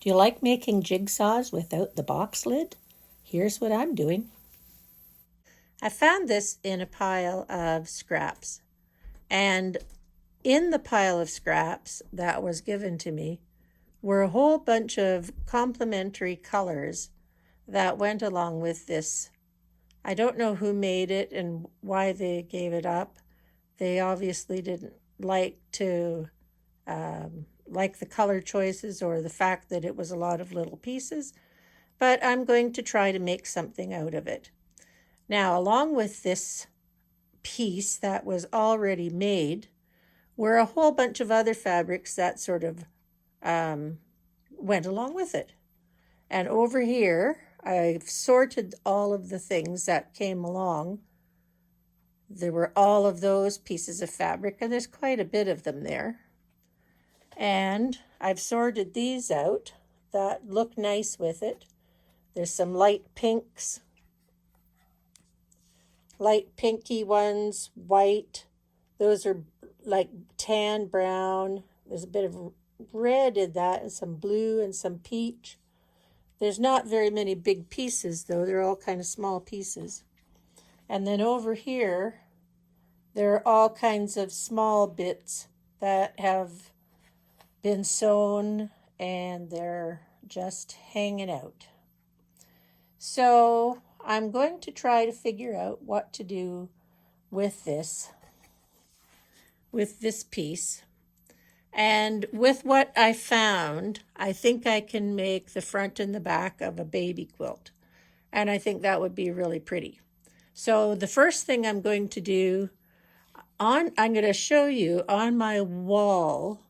Do you like making jigsaws without the box lid? Here's what I'm doing. I found this in a pile of scraps, and in the pile of scraps that was given to me were a whole bunch of complementary colors that went along with this. I don't know who made it and why they gave it up. They obviously didn't like the color choices or the fact that it was a lot of little pieces, but I'm going to try to make something out of it. Now, along with this piece that was already made were a whole bunch of other fabrics that sort of went along with it. And over here, I've sorted all of the things that came along. There were all of those pieces of fabric, and there's quite a bit of them there. And I've sorted these out that look nice with it. There's some light pinks, light pinky ones, white. Those are like tan brown. There's a bit of red in that, and some blue and some peach. There's not very many big pieces, though. They're all kind of small pieces. And then over here, there are all kinds of small bits that have been sewn, and they're just hanging out. So I'm going to try to figure out what to do with this piece. And with what I found, I think I can make the front and the back of a baby quilt. And I think that would be really pretty. So the first thing I'm going to do, I'm going to show you on my wall,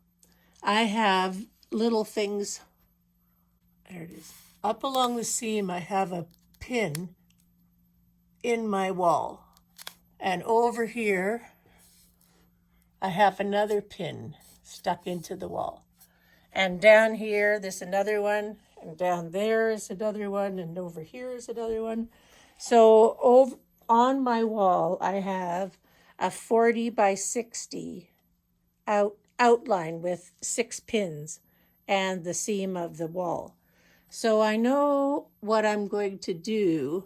I have little things. There it is. Up along the seam, I have a pin in my wall. And over here, I have another pin stuck into the wall. And down here, there's another one. And down there is another one. And over here is another one. So on my wall, I have a 40 by 60 outline with 6 pins and the seam of the wall. So I know what I'm going to do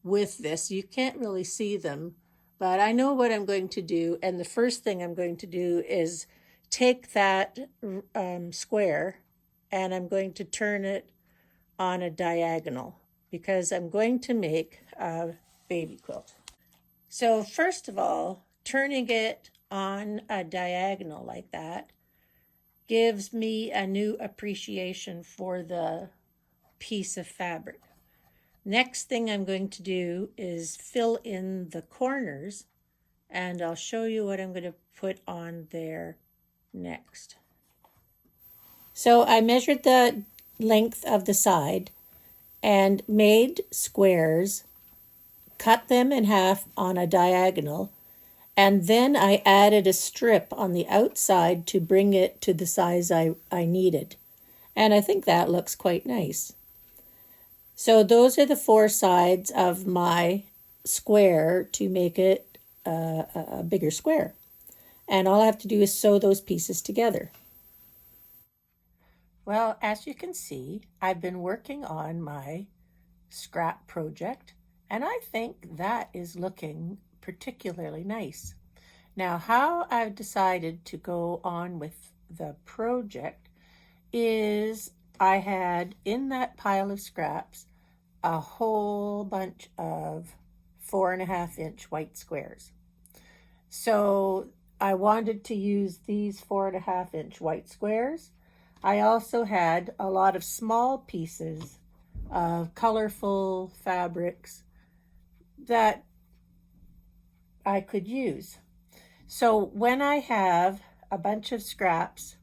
with this. You can't really see them, but I know what I'm going to do. And the first thing I'm going to do is take that square and I'm going to turn it on a diagonal because I'm going to make a baby quilt. So first of all, turning it on a diagonal like that gives me a new appreciation for the piece of fabric. Next thing I'm going to do is fill in the corners, and I'll show you what I'm going to put on there next. So I measured the length of the side and made squares, cut them in half on a diagonal, and then I added a strip on the outside to bring it to the size I needed. And I think that looks quite nice. So those are the 4 sides of my square to make it a bigger square. And all I have to do is sew those pieces together. Well, as you can see, I've been working on my scrap project, and I think that is looking particularly nice. Now, how I've decided to go on with the project is I had in that pile of scraps a whole bunch of 4.5-inch white squares. So I wanted to use these 4.5-inch white squares. I also had a lot of small pieces of colorful fabrics that I could use. So when I have a bunch of scraps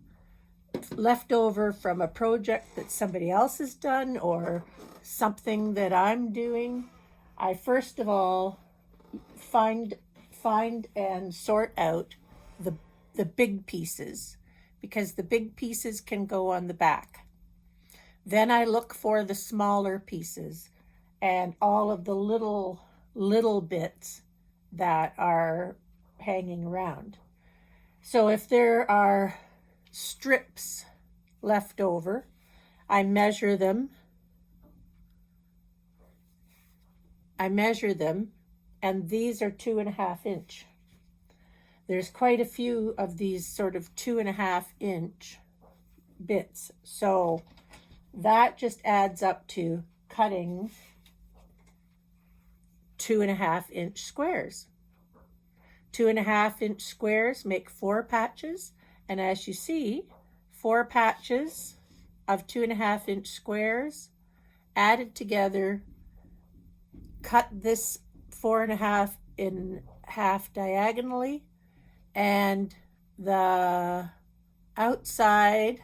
left over from a project that somebody else has done or something that I'm doing, I first of all find and sort out the big pieces, because the big pieces can go on the back. Then I look for the smaller pieces and all of the little bits that are hanging around. So if there are strips left over, I measure them. And these are 2.5 inch. There's quite a few of these sort of 2.5 inch bits. So that just adds up to cutting 2.5 inch squares. 2.5 inch squares make 4 patches. And as you see, 4 patches of 2.5 inch squares added together, cut this 4.5 in half diagonally, and the outside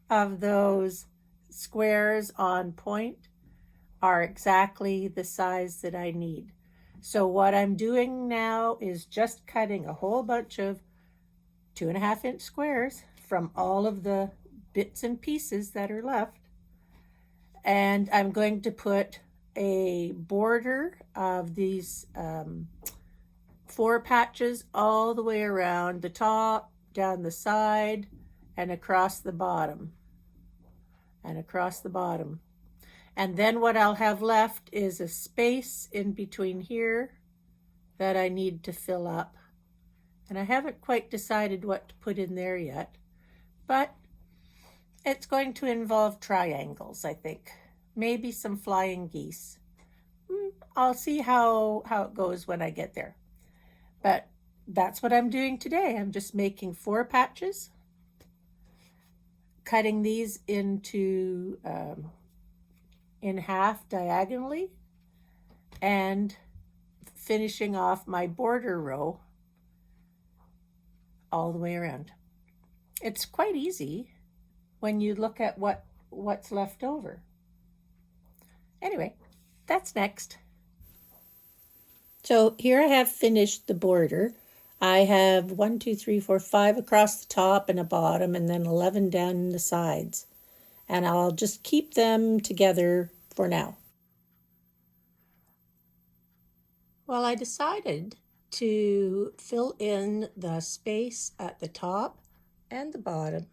of those squares on point are exactly the size that I need. So what I'm doing now is just cutting a whole bunch of 2.5 inch squares from all of the bits and pieces that are left. And I'm going to put a border of these 4 patches all the way around the top, down the side, and across the bottom. And then what I'll have left is a space in between here that I need to fill up. And I haven't quite decided what to put in there yet, but it's going to involve triangles, I think. Maybe some flying geese. I'll see how it goes when I get there. But that's what I'm doing today. I'm just making 4 patches, cutting these into in half diagonally, and finishing off my border row all the way around. It's quite easy when you look at what's left over. Anyway, that's next. So here I have finished the border. I have 1, 2, 3, 4, 5 across the top and a bottom, and then 11 down the sides. And I'll just keep them together for now. Well, I decided to fill in the space at the top and the bottom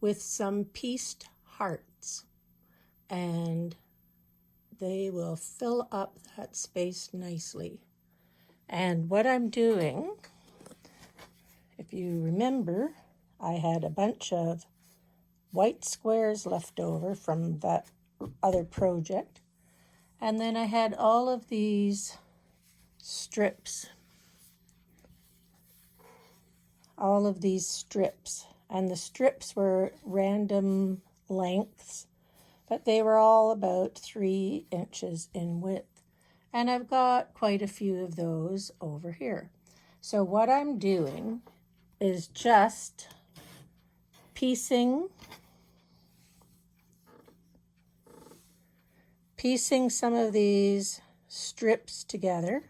with some pieced hearts, and they will fill up that space nicely. And what I'm doing, if you remember, I had a bunch of white squares left over from that other project, and then I had all of these strips, and the strips were random lengths, but they were all about 3 inches in width. And I've got quite a few of those over here. So what I'm doing is just piecing some of these strips together,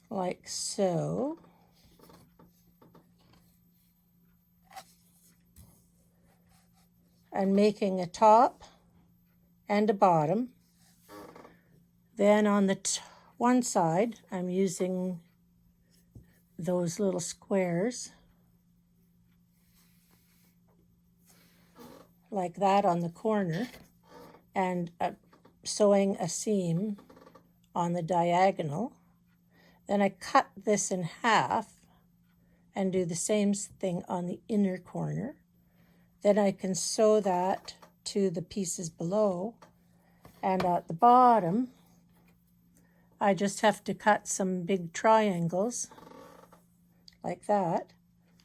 like so. And making a top and a bottom. Then on the one side, I'm using those little squares like that on the corner, and sewing a seam on the diagonal. Then I cut this in half and do the same thing on the inner corner. Then I can sew that to the pieces below, and at the bottom I just have to cut some big triangles like that,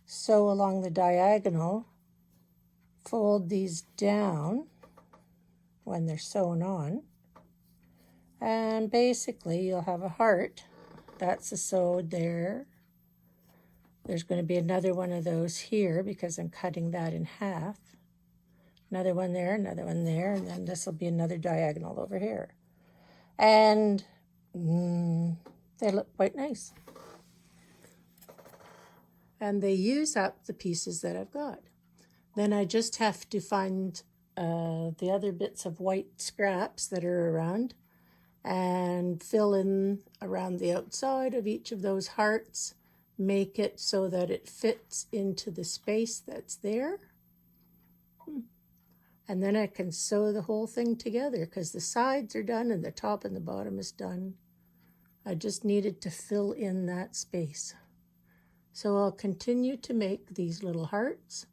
sew along the diagonal, fold these down when they're sewn on, and basically you'll have a heart. That's a sewed there. There's going to be another one of those here because I'm cutting that in half. Another one there, and then this will be another diagonal over here. And they look quite nice. And they use up the pieces that I've got. Then I just have to find the other bits of white scraps that are around and fill in around the outside of each of those hearts, make it so that it fits into the space that's there. And then I can sew the whole thing together because the sides are done and the top and the bottom is done. I just needed to fill in that space. So I'll continue to make these little hearts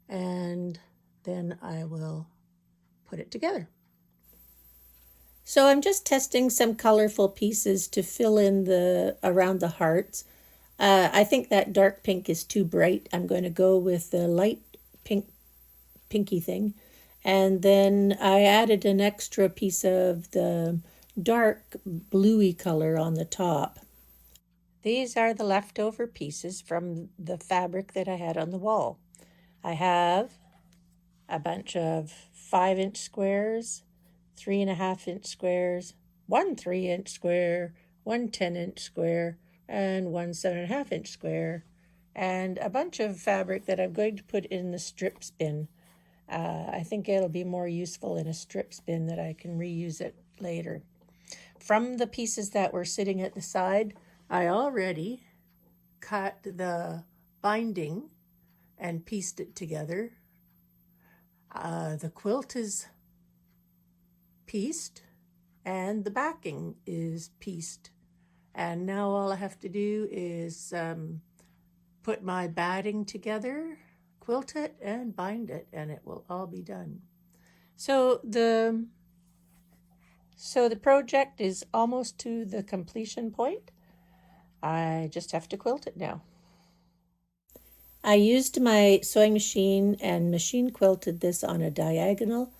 and then I will put it together. So I'm just testing some colorful pieces to fill in around the hearts. I think that dark pink is too bright. I'm going to go with the light pinky thing. And then I added an extra piece of the dark bluey color on the top. These are the leftover pieces from the fabric that I had on the wall. I have a bunch of 5-inch squares, 3.5-inch squares, one 3-inch square, one 10-inch square, and one 7.5-inch square, and a bunch of fabric that I'm going to put in the strip bin. I think it'll be more useful in a strip bin that I can reuse it later. From the pieces that were sitting at the side, I already cut the binding and pieced it together. The quilt is pieced and the backing is pieced. And now all I have to do is put my batting together, quilt it, and bind it, and it will all be done. So the project is almost to the completion point. I just have to quilt it now. I used my sewing machine and machine quilted this on a diagonal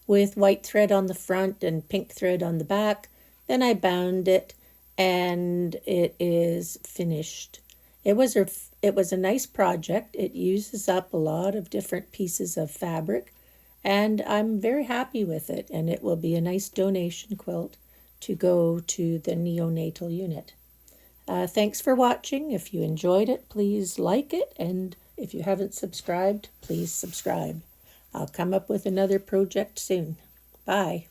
with white thread on the front and pink thread on the back. Then I bound it and it is finished. It was a nice project. It uses up a lot of different pieces of fabric and I'm very happy with it, and it will be a nice donation quilt to go to the neonatal unit. Thanks for watching. If you enjoyed it, please like it, and if you haven't subscribed, please subscribe. I'll come up with another project soon. Bye.